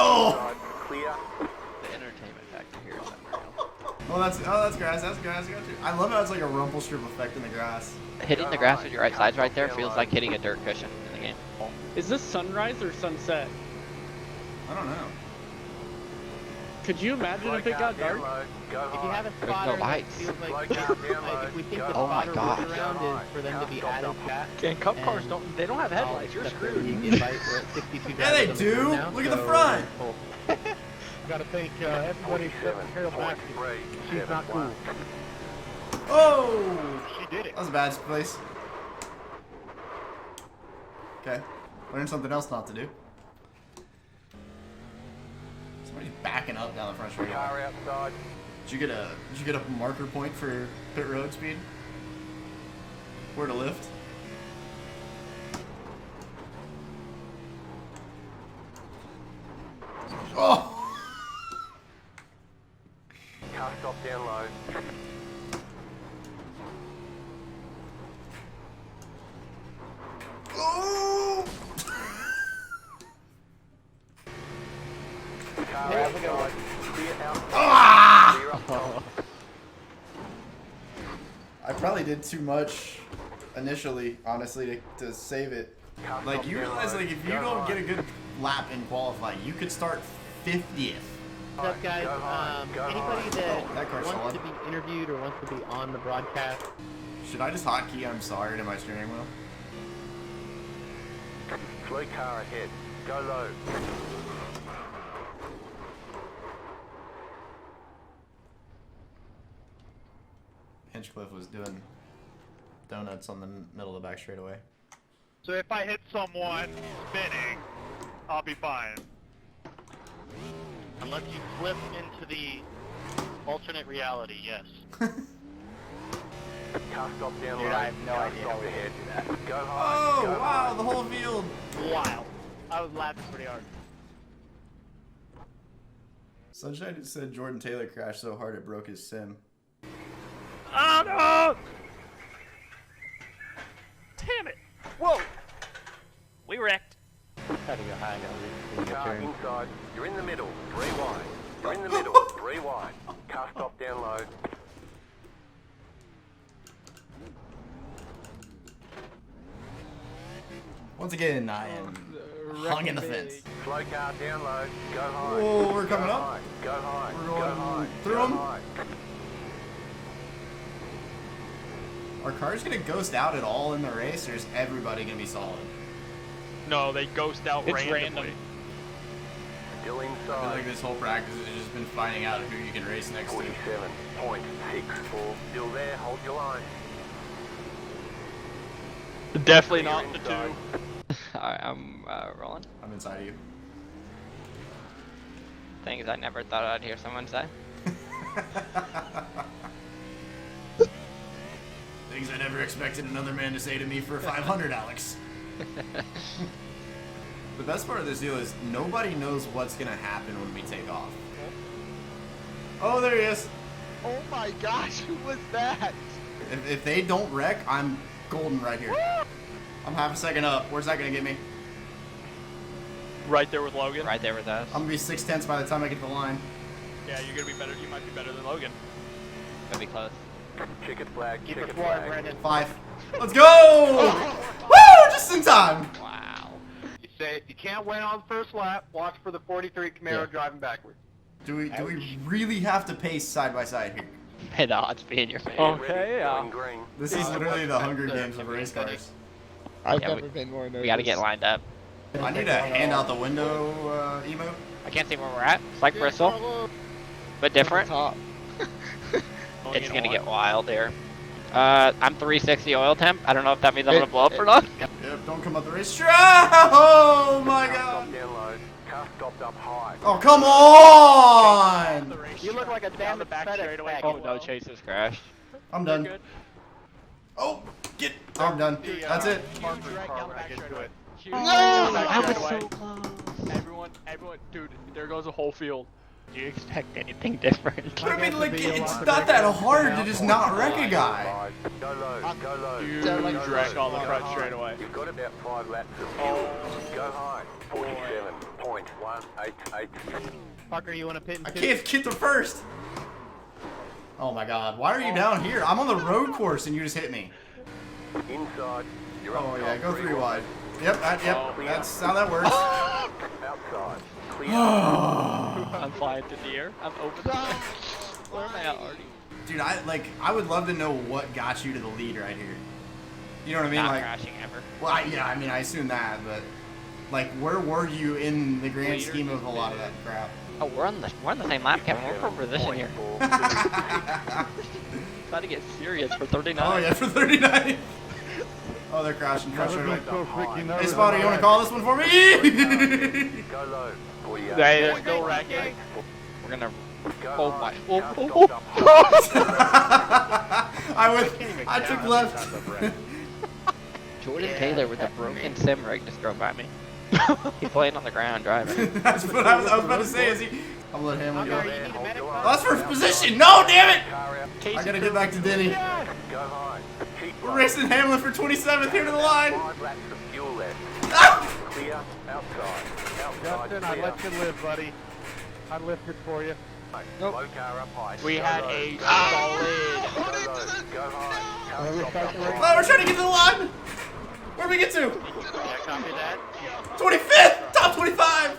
Oh! Clear. The entertainment factor here is unreal. Well, that's grass. That's grass. I got you. I love how it's like a rumple strip effect in the grass. Hitting the grass with your right sides right there feels like hitting a dirt cushion in the game. Is this sunrise or sunset? I don't know. Could you imagine if it got dark? If If you have a There's spotter, no lights. it feels like, if we think the Oh my spotter God. workaround is for them to be added chat. And cup cars and don't, they don't have headlights, you're screwed. Invite, we're at 62 Yeah, they drivers on the do. team now, Look at the so front. Gotta thank everybody except Carol Baxter. She's not cool. Oh! She did it. That was a bad place. Okay. Learn something else not to do. Somebody's backing up down the front straight. Car outside. Did you get a marker point for pit road speed? Where to lift? Oh! Car stop down low. Oh! Car outside. Clear outside. Ah! Clear up top. I probably did too much initially, honestly, to save it. Car Like, stop you down realize, low. like, if you Go don't high. get a good lap in qualifying, you could start 50th. What's up, guys? Go high, go Anybody high. that Oh, that car's wants solid. to be interviewed or wants to be on the broadcast, Should I just hotkey I'm sorry to my steering wheel? Slow car ahead. Go low. Hinchcliffe was doing donuts on the middle of the back straightaway. So if I hit someone spinning, I'll be fine. Unless you flip into the alternate reality, yes. Car stop down low. Dude, I have no Car idea stop how we ahead. do that. Go high. Oh, Go wow, high. the whole field. Wild. I was laughing pretty hard. Sunshine said Jordan Taylor crashed so hard it broke his sim. Oh no! Damn it! Whoa! We wrecked. Gotta go high, gotta Car reach inside. You're in the middle. 3 wide. You're in the middle. 3 wide. Car stop down low. Once again, I am hung in the fence. Slow car down low. Go high. Whoa, we're coming Go up. high. Go high. We're Go going high. through Go 'em. high. Are cars gonna ghost out at all in the race, or is everybody gonna be solid? No, they ghost out randomly. Still I feel inside. like this whole practice has just been finding out who you can race next to. 47.64. Still there. Hold your line. Definitely Clear not the inside. two. Alright, I'm rolling. I'm inside of you. Things I never thought I'd hear someone say. Things I never expected another man to say to me for 500, Alex. The best part of this deal is nobody knows what's gonna happen when we take off. Oh, there he is. Oh my gosh, who was that? If they don't wreck, I'm golden right here. I'm half a second up. Where's that gonna get me? Right there with Logan. Right there with us. I'm gonna be 6/10 by the time I get to the line. Yeah, you're gonna be better. You might be better than Logan. Gonna be close. Checkered flag. Keep Checkered it forward, flag. Brandon. 5. Let's go! Woo! Just in time. Wow. You say you can't win on the first lap. Watch for the 43 Camaro Yeah. driving backwards. Do we really have to pace side by side here? May the odds be in your favor. Okay, yeah. Going green. This is literally the Hunger Games of race cars. I've Yeah, never been more nervous. We gotta get lined up. I need a hand out the window emote. I can't see where we're at. It's like Bristol, but different. Top. It's gonna get wild here. I'm 360 oil temp. I don't know if that means I'm gonna blow up or not. Yep, don't come out the racetrack. Oh my Car god. stopped down low. Car stopped up high. Oh, come on. You look like a Down the damaged back FedEx straightaway. package. Oh no, Chase has crashed. I'm You're done. good. Oh, get. I'm done. That's it. Huge wreck down the back straightaway. Huge No, wreck down the back that was straightaway. so close. Everyone, dude, there goes a whole field. Do you expect anything different? I mean, like, it's not that hard to just not wreck a guy. Go low. Go low. Huge Go wreck low. on the Go front high. straightaway. You've got about 5 laps of Oh. fuel. Go high. 47.8. .188. Parker, you want to pit and I two? can't get to first. Oh my god, why are you down here? I'm on the road course and you just hit me. Inside. You're Oh up yeah, top, go 3 3 wide. Yep, that's how that works. Outside. Clear. I'm flying through the air. I'm over the Where am I at already? Dude, I would love to know what got you to the lead right here. You know what I mean? Not Like, crashing ever. well, I mean, I assume that, but like, where were you in the grand Leader. scheme of a lot of that crap? Oh, we're on the same lap, Kevin. We're for position here. About to get serious for 39. Oh yeah, for 39. Oh, they're crashing. Never Crashing. been so freaking nervous. Hey, Spotter, you want to call this one for me? Go low. 48. Hey, there's no racket. We're gonna. Go Oh high. my. I took left. Jordan Taylor with a broken sim rig just drove by me. He's playing on the ground driving. That's what I was about to say. Is he? I'm gonna let him Parker, go. you need a medic? Oh, that's first position. No, damn it! Car out. I gotta get back to Denny. Go high. Keep We're racing Hamlin for 27th here to the line. 5 laps of fuel left. Ah! Clear. Outside. Outside. Justin, I Clear. let you live, buddy. I lifted for you. Low car up high. We Go had low. a Go solid. low. Go high. Car stop up Wait. Oh, we're trying to get to the line. Where do we get to? Yeah, copy that. 25th, top 25.